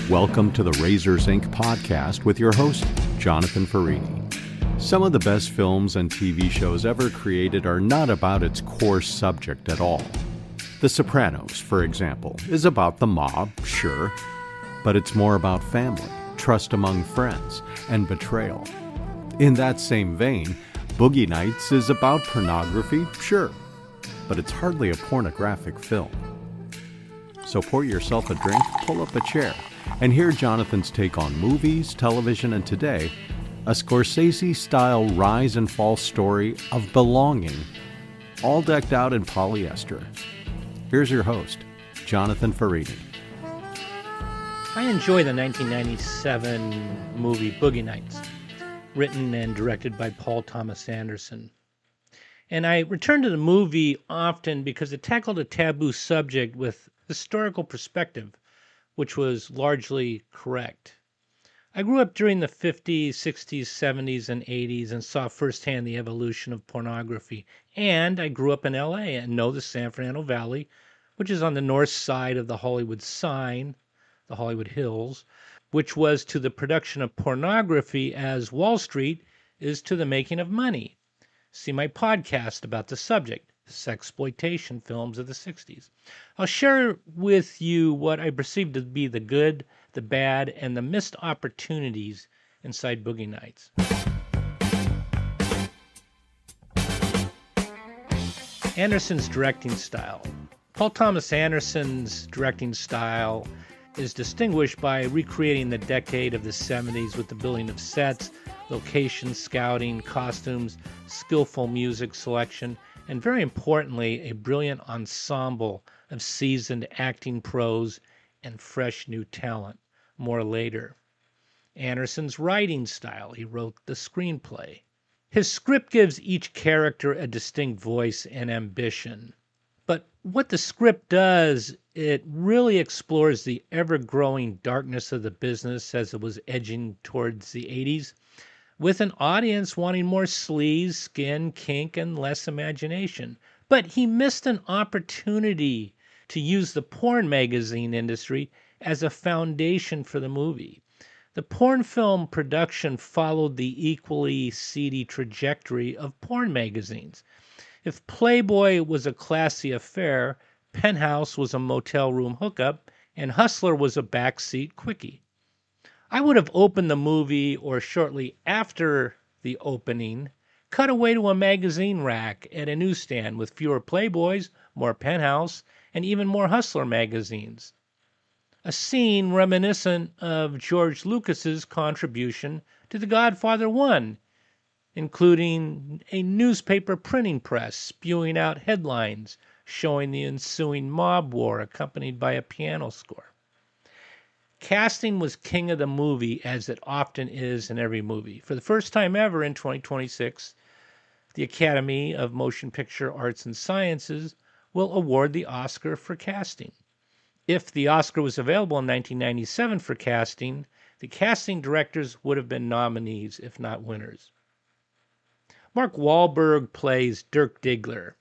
Welcome to the Razors Inc. podcast with your host, Jonathan Farini. Some of the best films and TV shows ever created are not about its core subject at all. The Sopranos, for example, is about the mob, sure, but it's more about family, trust among friends, and betrayal. In that same vein, Boogie Nights is about pornography, sure, but it's hardly a pornographic film. So pour yourself a drink, pull up a chair, and hear Jonathan's take on movies, television, and today, a Scorsese-style rise and fall story of belonging, all decked out in polyester. Here's your host, Jonathan Farini. I enjoy the 1997 movie Boogie Nights, written and directed by Paul Thomas Anderson. And I return to the movie often because it tackled a taboo subject with historical perspective, which was largely correct. I grew up during the 50s, 60s, 70s, and 80s and saw firsthand the evolution of pornography. And I grew up in LA and know the San Fernando Valley, which is on the north side of the Hollywood sign, the Hollywood Hills, which was to the production of pornography as Wall Street is to the making of money. See my podcast about the subject, sexploitation films of the 60s. I'll share with you what I perceive to be the good, the bad, and the missed opportunities inside Boogie Nights. Anderson's directing style. Paul Thomas Anderson's directing style is distinguished by recreating the decade of the 70s with the building of sets, locations, scouting, costumes, skillful music selection, and very importantly, a brilliant ensemble of seasoned acting pros and fresh new talent. More later. Anderson's writing style. He wrote the screenplay. His script gives each character a distinct voice and ambition. But what the script does, it really explores the ever-growing darkness of the business as it was edging towards the 80s, with an audience wanting more sleaze, skin, kink, and less imagination. But he missed an opportunity to use the porn magazine industry as a foundation for the movie. The porn film production followed the equally seedy trajectory of porn magazines. If Playboy was a classy affair, Penthouse was a motel room hookup, and Hustler was a backseat quickie. I would have opened the movie, or shortly after the opening, cut away to a magazine rack at a newsstand with fewer Playboys, more Penthouse, and even more Hustler magazines. A scene reminiscent of George Lucas's contribution to The Godfather 1, including a newspaper printing press spewing out headlines showing the ensuing mob war accompanied by a piano score. Casting was king of the movie, as it often is in every movie. For the first time ever in 2026, the Academy of Motion Picture Arts and Sciences will award the Oscar for casting. If the Oscar was available in 1997 for casting, the casting directors would have been nominees, if not winners. Mark Wahlberg plays Dirk Diggler,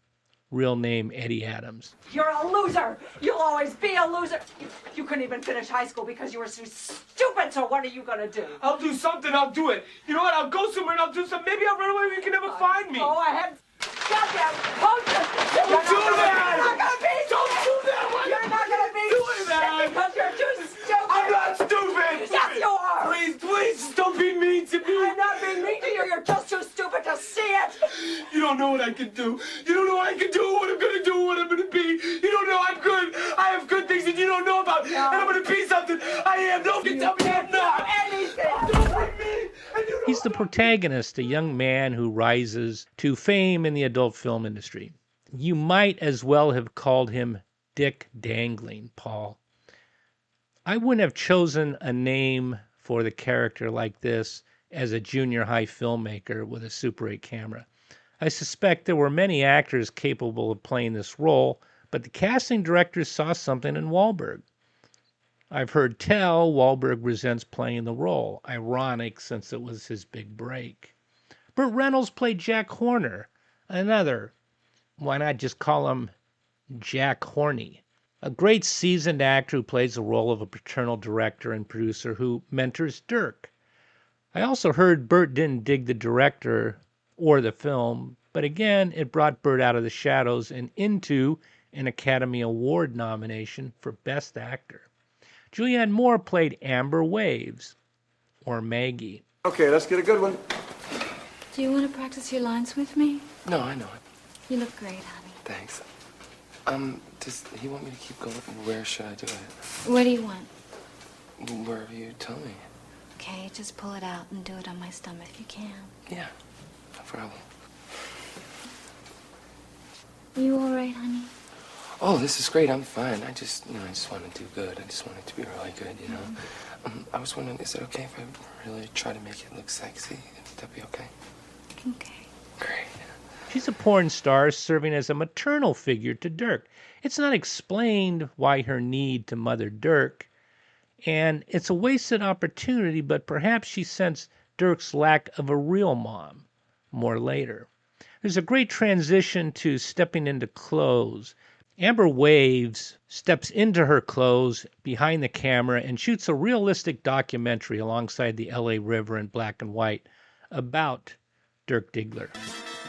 real name Eddie Adams. You're a loser. You'll always be a loser. You couldn't even finish high school because you were so stupid, so what are you going to do? I'll do something. I'll do it. You know what? I'll go somewhere and I'll do something. Maybe I'll run away and you can never find me. Go ahead. Goddamn poster. Don't do that. You're not going to be. Don't do that. Why You're not going to be. doing that? Because you're too stupid. I'm not stupid. Yes, you are. Please, just don't be mean to me. I'm not being mean to you. You're just too stupid to see it. You don't know what I can do. You don't know what I can do, what I'm going to do, what I'm going to be. You don't know I'm good. I have good things that you don't know about. No. And I'm going to be something I am. No one can tell me I'm not. Anything. Don't hurt me. And you He's the protagonist, a young man who rises to fame in the adult film industry. You might as well have called him Dick Dangling, Paul. I wouldn't have chosen a name for the character like this as a junior high filmmaker with a Super 8 camera. I suspect there were many actors capable of playing this role, but the casting directors saw something in Wahlberg. I've heard tell Wahlberg resents playing the role, ironic since it was his big break. Burt Reynolds played Jack Horner, another, why not just call him Jack Horny, a great seasoned actor who plays the role of a paternal director and producer who mentors Dirk. I also heard Burt didn't dig the director or the film, but again, it brought Burt out of the shadows and into an Academy Award nomination for Best Actor. Julianne Moore played Amber Waves, or Maggie. Okay, let's get a good one. Do you want to practice your lines with me? No, I know it. You look great, honey. Thanks. Does he want me to keep going? Where should I do it? What do you want? Wherever you tell me. Okay, just pull it out and do it on my stomach if you can. Yeah, no problem. You all right, honey? Oh, this is great. I'm fine. I just want to do good. I just want it to be really good, you know? I was wondering, is it okay if I really try to make it look sexy? Would that be okay? Okay. Great. She's a porn star serving as a maternal figure to Dirk. It's not explained why her need to mother Dirk, and it's a wasted opportunity, but perhaps she sensed Dirk's lack of a real mom. More later. There's a great transition to stepping into clothes. Amber Waves steps into her clothes behind the camera and shoots a realistic documentary alongside the LA River in black and white about Dirk Diggler.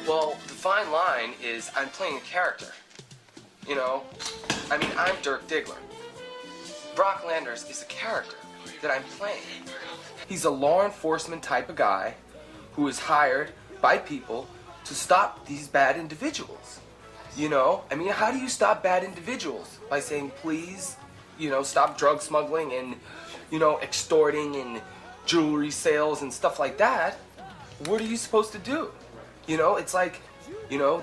Well, the fine line is I'm playing a character. You know? I mean, I'm Dirk Diggler. Brock Landers is a character that I'm playing. He's a law enforcement type of guy who is hired by people to stop these bad individuals. You know? I mean, how do you stop bad individuals? By saying, please, stop drug smuggling and, extorting and jewelry sales and stuff like that. What are you supposed to do? It's like,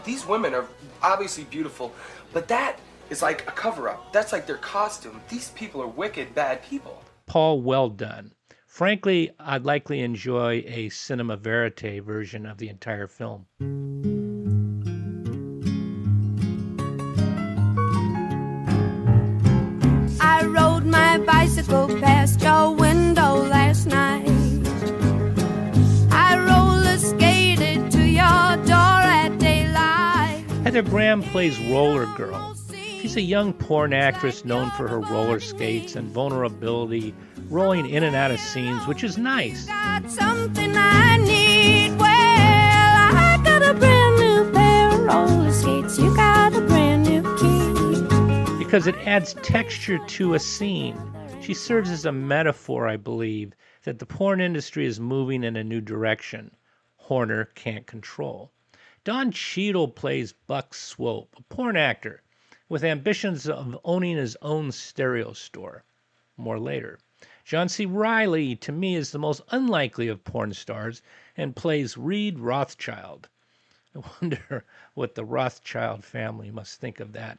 these women are obviously beautiful, but that is like a cover-up. That's like their costume. These people are wicked, bad people. Paul, well done. Frankly, I'd likely enjoy a cinema verite version of the entire film. I rode my bicycle past your window last night. I roller skated to your door at daylight. Heather Graham plays Roller Girl. She's a young porn actress known for her roller skates and vulnerability, rolling in and out of scenes, which is nice. Got something I need. Well, I got a brand new pair of roller skates. You got a brand new key. Because it adds texture to a scene. She serves as a metaphor, I believe, that the porn industry is moving in a new direction. Horner can't control. Don Cheadle plays Buck Swope, a porn actor with ambitions of owning his own stereo store. More later. John C. Reilly, to me, is the most unlikely of porn stars and plays Reed Rothschild. I wonder what the Rothschild family must think of that.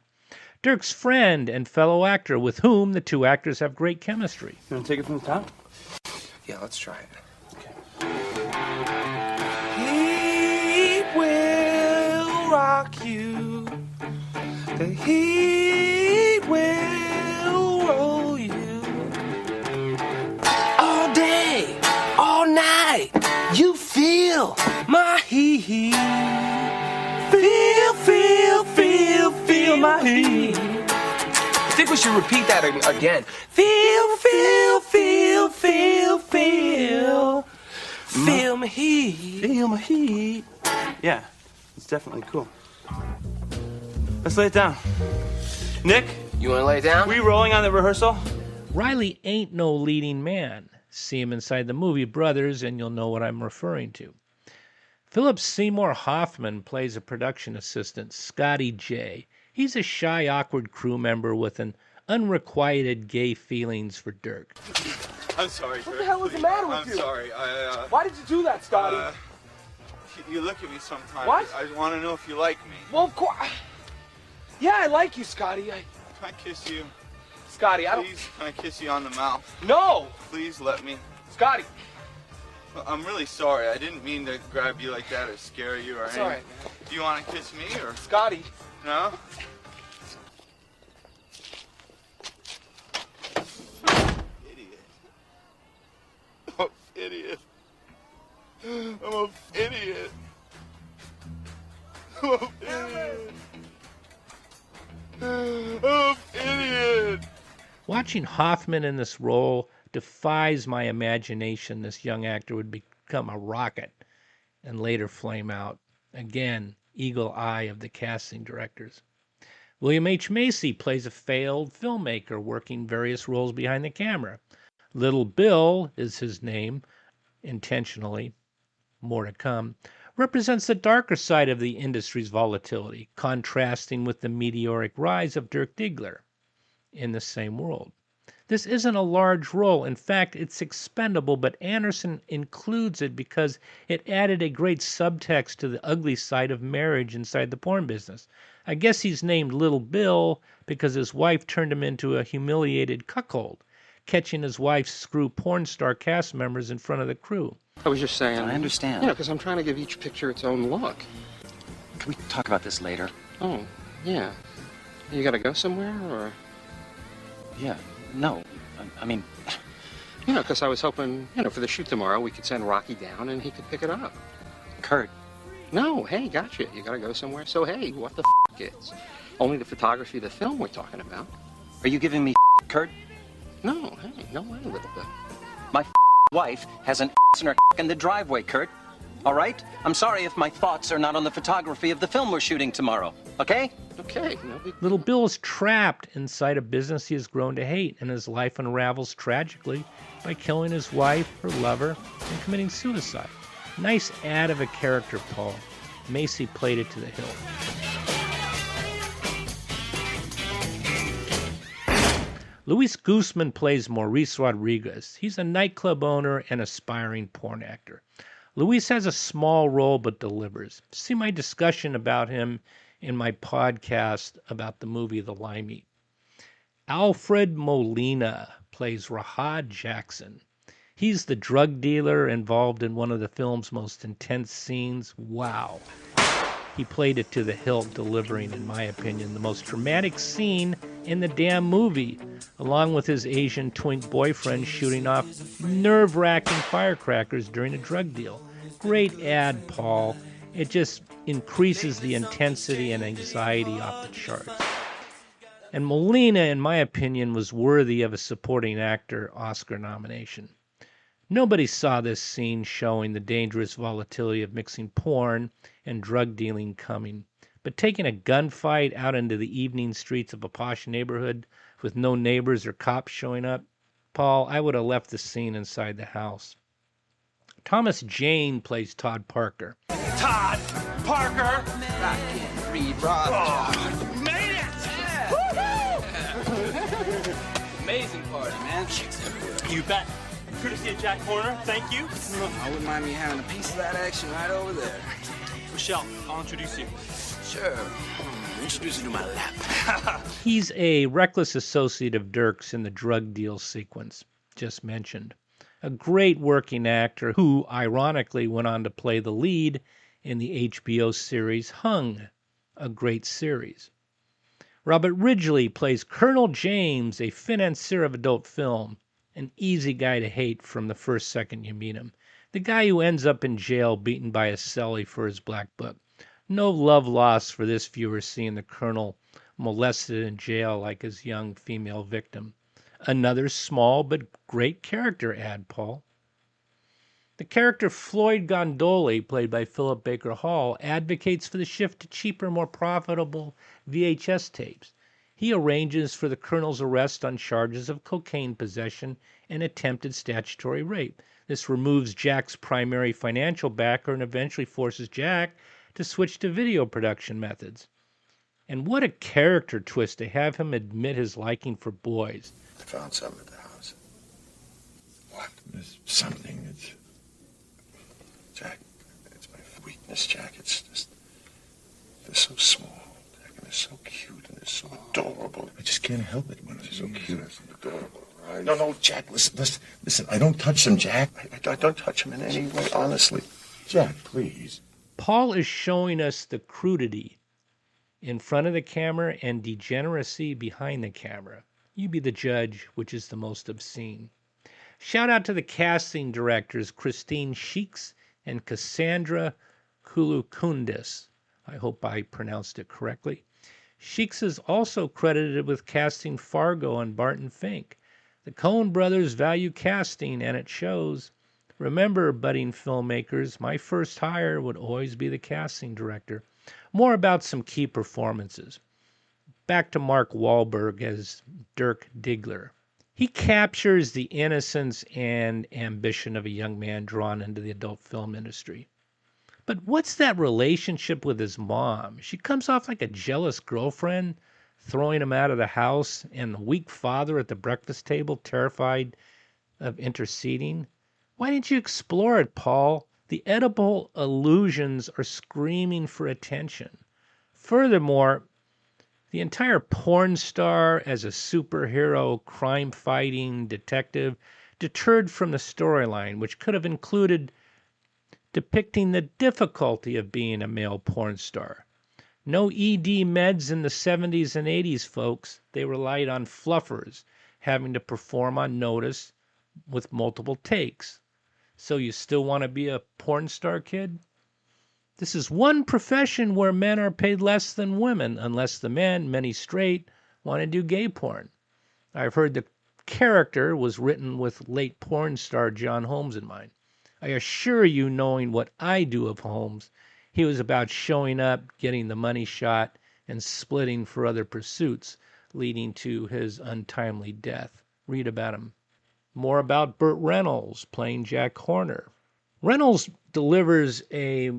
Dirk's friend and fellow actor with whom the two actors have great chemistry. You want to take it from the top? Yeah, let's try it. He will rock you. The heat will roll you. All day, all night, you feel my heat. Feel my heat. I think we should repeat that again. Feel my heat. Feel my heat. Yeah, it's definitely cool. Let's lay it down. Nick, You want to lay it down? we rolling on the rehearsal? Riley ain't no leading man. See him inside the movie Brothers and you'll know what I'm referring to. Philip Seymour Hoffman plays a production assistant, Scotty J. He's a shy, awkward crew member with an unrequited gay feelings for Dirk. I'm sorry, What the hell is the matter with you? I'm sorry. Why did you do that, Scotty? You look at me sometimes. What? I want to know if you like me. Well, of course. Yeah, I like you, Scotty. Can I kiss you? Scotty, I don't. Please, can I kiss you on the mouth? No, Please let me. Scotty. I'm really sorry. I didn't mean to grab you like that or scare you or It's anything. all right, man. Do you want to kiss me or Scotty. no? Idiot. Oh, idiot. I'm an idiot. I'm an idiot. I'm an idiot. Watching Hoffman in this role defies my imagination this young actor would become a rocket and later flame out. Again, eagle eye of the casting directors. William H. Macy plays a failed filmmaker working various roles behind the camera. Little Bill is his name, intentionally, more to come, represents the darker side of the industry's volatility, contrasting with the meteoric rise of Dirk Diggler in the same world. This isn't a large role. In fact, it's expendable, but Anderson includes it because it added a great subtext to the ugly side of marriage inside the porn business. I guess he's named Little Bill because his wife turned him into a humiliated cuckold, catching his wife screw porn star cast members in front of the crew. I was just saying... I understand. Yeah, because I'm trying to give each picture its own look. Can we talk about this later? Oh, yeah. You gotta go somewhere, or...? Yeah, no. I mean... You know, because I was hoping, for the shoot tomorrow, we could send Rocky down and he could pick it up. Kurt. No, hey, gotcha. You gotta go somewhere, so hey, what the kids? Only the photography of the film we're talking about. Are you giving me Kurt? No, hey, no way, little bit. My wife has an in her in the driveway, Kurt. All right? I'm sorry if my thoughts are not on the photography of the film we're shooting tomorrow. Okay? Okay. No big... Little Bill is trapped inside a business he has grown to hate, and his life unravels tragically by killing his wife, her lover, and committing suicide. Nice add of a character, Paul. Macy played it to the hilt. Luis Guzman plays Maurice Rodriguez. He's a nightclub owner and aspiring porn actor. Luis has a small role but delivers. See my discussion about him in my podcast about the movie The Limey. Alfred Molina plays Rahad Jackson. He's the drug dealer involved in one of the film's most intense scenes. Wow. He played it to the hilt, delivering, in my opinion, the most dramatic scene in the damn movie, along with his Asian twink boyfriend shooting off nerve-wracking firecrackers during a drug deal. Great ad, Paul. It just increases the intensity and anxiety off the charts. And Molina, in my opinion, was worthy of a supporting actor Oscar nomination. Nobody saw this scene showing the dangerous volatility of mixing porn and drug dealing coming. But taking a gunfight out into the evening streets of a posh neighborhood with no neighbors or cops showing up, Paul, I would have left the scene inside the house. Thomas Jane plays Todd Parker. Todd Parker. I can't read, bro. Made it! Amazing party, man. You bet. Courtesy of Jack Horner, thank you. I wouldn't mind me having a piece of that action right over there. Michelle, I'll introduce you. Sure. Introduce you to my lap. He's a reckless associate of Dirk's in the drug deal sequence just mentioned. A great working actor who, ironically, went on to play the lead in the HBO series Hung, a great series. Robert Ridgely plays Colonel James, a financier of adult film, an easy guy to hate from the first second you meet him. The guy who ends up in jail beaten by a cellie for his black book. No love lost for this viewer seeing the Colonel molested in jail like his young female victim. Another small but great character ad, Paul. The character Floyd Gondoli, played by Philip Baker Hall, advocates for the shift to cheaper, more profitable VHS tapes. He arranges for the Colonel's arrest on charges of cocaine possession and attempted statutory rape. This removes Jack's primary financial backer and eventually forces Jack to switch to video production methods. And what a character twist to have him admit his liking for boys. I found something at the house. What? There's something. It's... Jack, it's my weakness, Jack. It's just... They're so small, Jack, and they're so cute, and they're so adorable. I just can't help it when they're so cute and adorable, right? No, Jack, listen. I don't touch them, Jack. I don't touch them in any way, honestly. Jack, please. Paul is showing us the crudity in front of the camera and degeneracy behind the camera. You be the judge, which is the most obscene. Shout out to the casting directors, Christine Sheeks and Cassandra Kulukundis. I hope I pronounced it correctly. Sheeks is also credited with casting Fargo and Barton Fink. The Coen brothers value casting, and it shows. Remember, budding filmmakers, my first hire would always be the casting director. More about some key performances. Back to Mark Wahlberg as Dirk Diggler. He captures the innocence and ambition of a young man drawn into the adult film industry. But what's that relationship with his mom? She comes off like a jealous girlfriend, throwing him out of the house, and the weak father at the breakfast table, terrified of interceding. Why didn't you explore it, Paul? The edible illusions are screaming for attention. Furthermore, the entire porn star as a superhero, crime-fighting detective deterred from the storyline, which could have included depicting the difficulty of being a male porn star. No ED meds in the 70s and 80s, folks. They relied on fluffers, having to perform on notice with multiple takes. So you still want to be a porn star, kid? This is one profession where men are paid less than women, unless the men, many straight, want to do gay porn. I've heard the character was written with late porn star John Holmes in mind. I assure you, knowing what I do of Holmes, he was about showing up, getting the money shot, and splitting for other pursuits, leading to his untimely death. Read about him. More about Burt Reynolds playing Jack Horner. Reynolds delivers a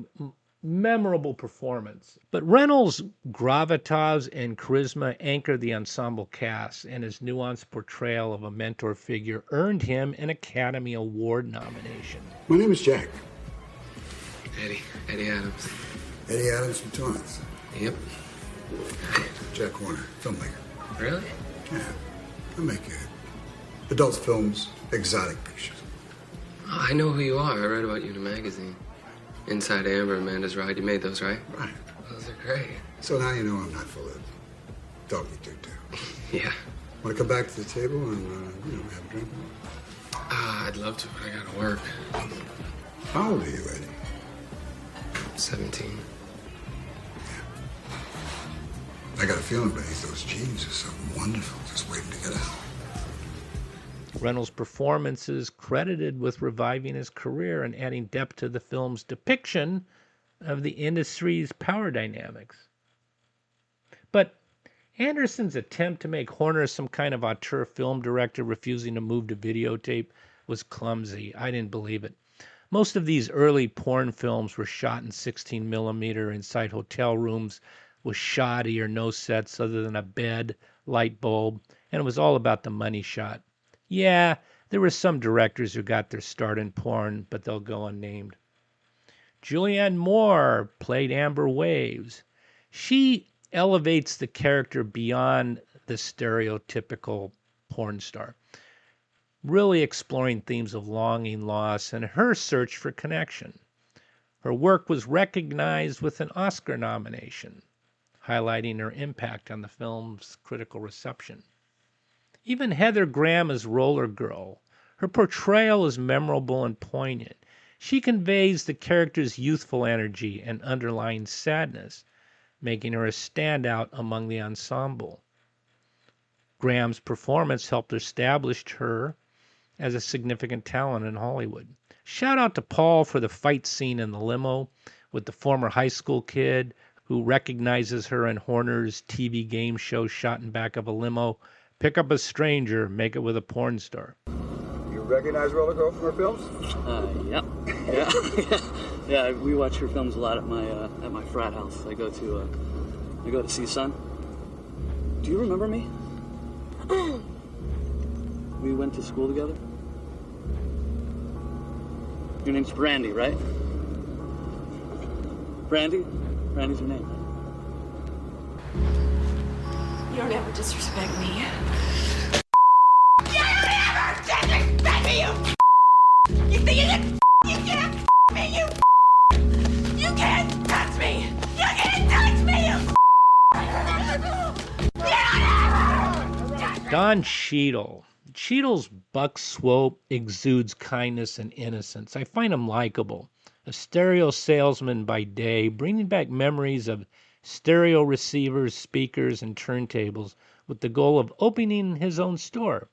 memorable performance, but Reynolds' gravitas and charisma anchor the ensemble cast, and his nuanced portrayal of a mentor figure earned him an Academy Award nomination. My name is Jack. Eddie Adams. Eddie Adams from Torrance. Yep. Jack Horner, filmmaker. Really? Yeah, I make adult films, exotic pictures. Oh, I know who you are. I read about you in a magazine. Inside Amber, Amanda's Ride. You made those, right? Right. Those are great. So now you know I'm not full of doggy doo-doo. Yeah. Want to come back to the table and, have a drink? I'd love to, but I gotta work. How old are you, Eddie? 17. I got a feeling beneath those jeans there's something wonderful just waiting to get out. Reynolds' performance is credited with reviving his career and adding depth to the film's depiction of the industry's power dynamics. But Anderson's attempt to make Horner some kind of auteur film director refusing to move to videotape was clumsy. I didn't believe it. Most of these early porn films were shot in 16 millimeter inside hotel rooms with shoddy or no sets other than a bed, light bulb, and it was all about the money shot. Yeah, there were some directors who got their start in porn, but they'll go unnamed. Julianne Moore played Amber Waves. She elevates the character beyond the stereotypical porn star, really exploring themes of longing, loss, and her search for connection. Her work was recognized with an Oscar nomination, highlighting her impact on the film's critical reception. Even Heather Graham as Roller Girl. Her portrayal is memorable and poignant. She conveys the character's youthful energy and underlying sadness, making her a standout among the ensemble. Graham's performance helped establish her as a significant talent in Hollywood. Shout out to Paul for the fight scene in the limo with the former high school kid who recognizes her in Horner's TV game show shot in back of a limo. Pick up a stranger, make it with a porn star. You recognize Roller Girl from her films? Yep. Yeah. Yeah, we watch her films a lot at my frat house. I go to see Son. Do you remember me? We went to school together. Your name's Brandy, right? Brandy? Brandy's your name. You don't ever disrespect me. You don't ever disrespect me, you think you can't me, you can't touch me! You can't touch me, Don Cheadle. Cheadle's buck swope exudes kindness and innocence. I find him likable. A stereo salesman by day, bringing back memories of stereo receivers, speakers, and turntables with the goal of opening his own store.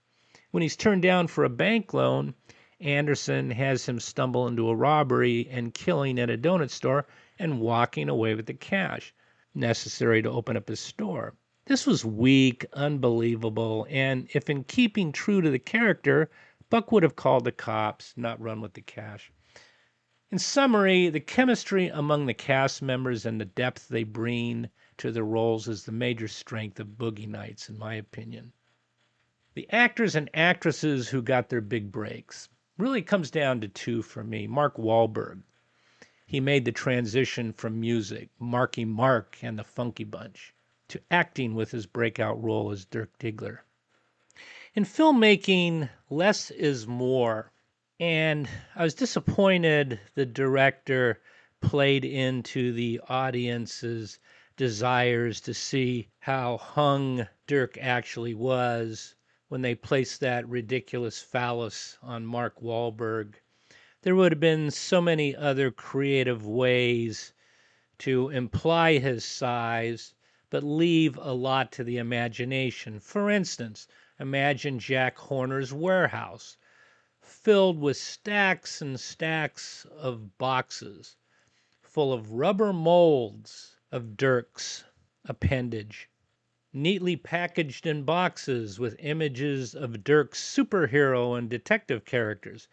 When he's turned down for a bank loan, Anderson has him stumble into a robbery and killing at a donut store and walking away with the cash necessary to open up his store. This was weak, unbelievable, and if in keeping true to the character, Buck would have called the cops, not run with the cash. In summary, the chemistry among the cast members and the depth they bring to their roles is the major strength of Boogie Nights, in my opinion. The actors and actresses who got their big breaks really comes down to two for me. Mark Wahlberg. He made the transition from music, Marky Mark and the Funky Bunch, to acting with his breakout role as Dirk Diggler. In filmmaking, less is more. And I was disappointed the director played into the audience's desires to see how hung Dirk actually was when they placed that ridiculous phallus on Mark Wahlberg. There would have been so many other creative ways to imply his size, but leave a lot to the imagination. For instance, imagine Jack Horner's warehouse, filled with stacks and stacks of boxes, full of rubber molds of Dirk's appendage, neatly packaged in boxes with images of Dirk's superhero and detective characters,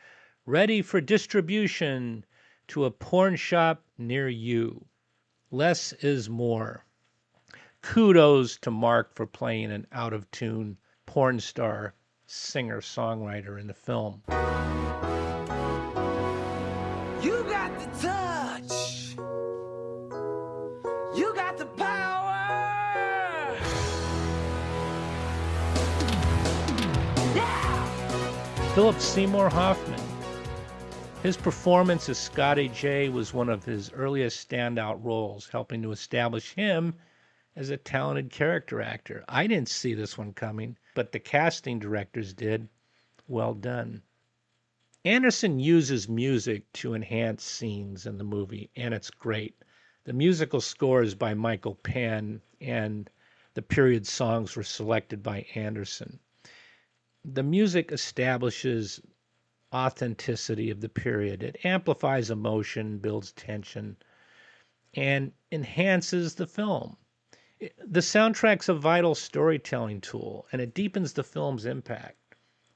ready for distribution to a porn shop near you. Less is more. Kudos to Mark for playing an out-of-tune porn star singer-songwriter in the film. You got the touch. You got the power. Yeah! Philip Seymour Hoffman. His performance as Scotty J was one of his earliest standout roles, helping to establish him as a talented character actor. I didn't see this one coming, but the casting directors did. Well done. Anderson uses music to enhance scenes in the movie, and it's great. The musical score is by Michael Penn, and the period songs were selected by Anderson. The music establishes authenticity of the period. It amplifies emotion, builds tension, and enhances the film. The soundtrack's a vital storytelling tool, and it deepens the film's impact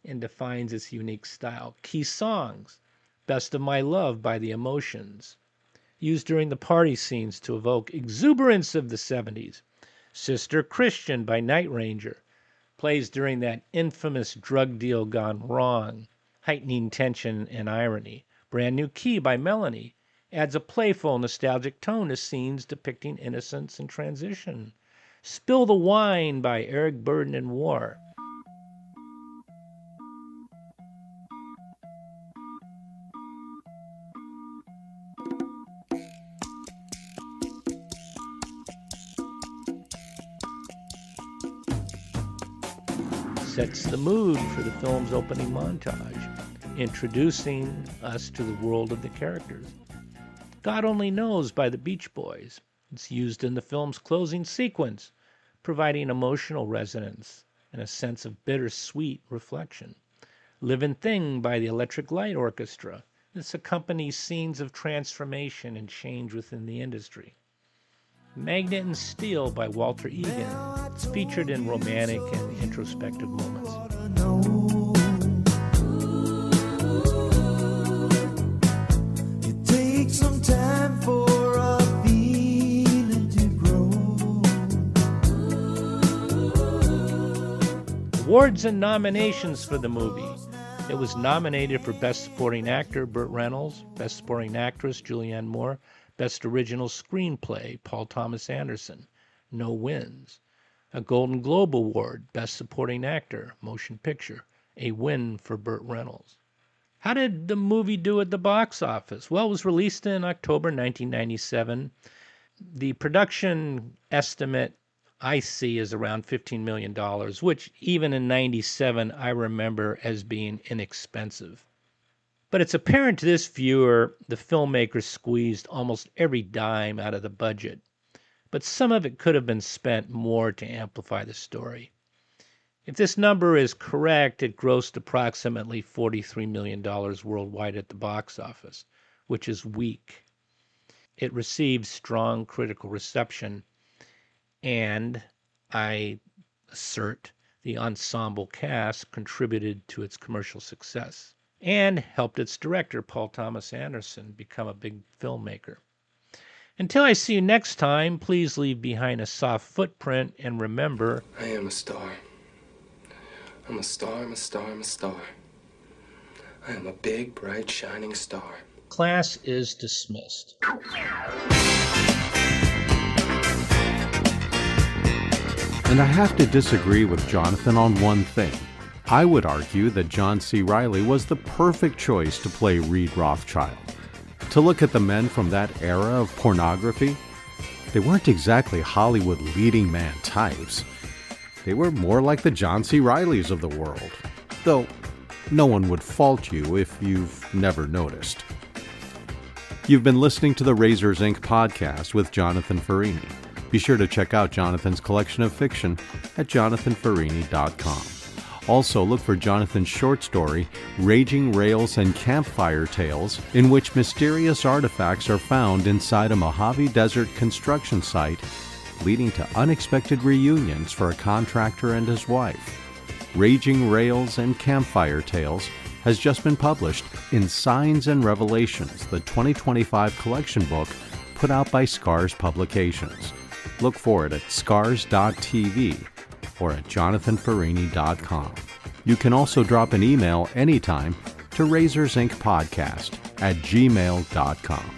and defines its unique style. Key songs: Best of My Love by The Emotions, used during the party scenes to evoke exuberance of the 70s. Sister Christian by Night Ranger, plays during that infamous drug deal gone wrong, heightening tension and irony. Brand New Key by Melanie adds a playful, nostalgic tone to scenes depicting innocence and transition. Spill the Wine by Eric Burdon and War. Sets the mood for the film's opening montage, introducing us to the world of the characters. God Only Knows by the Beach Boys. It's used in the film's closing sequence, providing emotional resonance and a sense of bittersweet reflection. Living Thing by the Electric Light Orchestra. This accompanies scenes of transformation and change within the industry. Magnet and Steel by Walter Egan. It's featured in romantic and introspective moments. It takes some time for a feeling to grow. Awards and nominations for the movie. It was nominated for Best Supporting Actor, Burt Reynolds, Best Supporting Actress, Julianne Moore, Best Original Screenplay, Paul Thomas Anderson. No wins. A Golden Globe Award, Best Supporting Actor, Motion Picture. A win for Burt Reynolds. How did the movie do at the box office? Well, it was released in October 1997. The production estimate I see is around $15 million, which even in 97 I remember as being inexpensive. But it's apparent to this viewer the filmmakers squeezed almost every dime out of the budget, but some of it could have been spent more to amplify the story. If this number is correct, it grossed approximately $43 million worldwide at the box office, which is weak. It received strong critical reception, and I assert the ensemble cast contributed to its commercial success and helped its director, Paul Thomas Anderson, become a big filmmaker. Until I see you next time, please leave behind a soft footprint, and remember, I am a star. I'm a star, I'm a star, I'm a star. I am a big, bright, shining star. Class is dismissed. And I have to disagree with Jonathan on one thing. I would argue that John C. Reilly was the perfect choice to play Reed Rothschild. To look at the men from that era of pornography, they weren't exactly Hollywood leading man types. They were more like the John C. Reileys of the world, though no one would fault you if you've never noticed. You've been listening to the Razors Inc. podcast with Jonathan Farini. Be sure to check out Jonathan's collection of fiction at jonathanfarini.com. Also, look for Jonathan's short story, Raging Rails and Campfire Tales, in which mysterious artifacts are found inside a Mojave Desert construction site, leading to unexpected reunions for a contractor and his wife. Raging Rails and Campfire Tales has just been published in Signs and Revelations, the 2025 collection book put out by Scars Publications. Look for it at scars.tv or at jonathanfarini.com. You can also drop an email anytime to razorsincpodcast@gmail.com.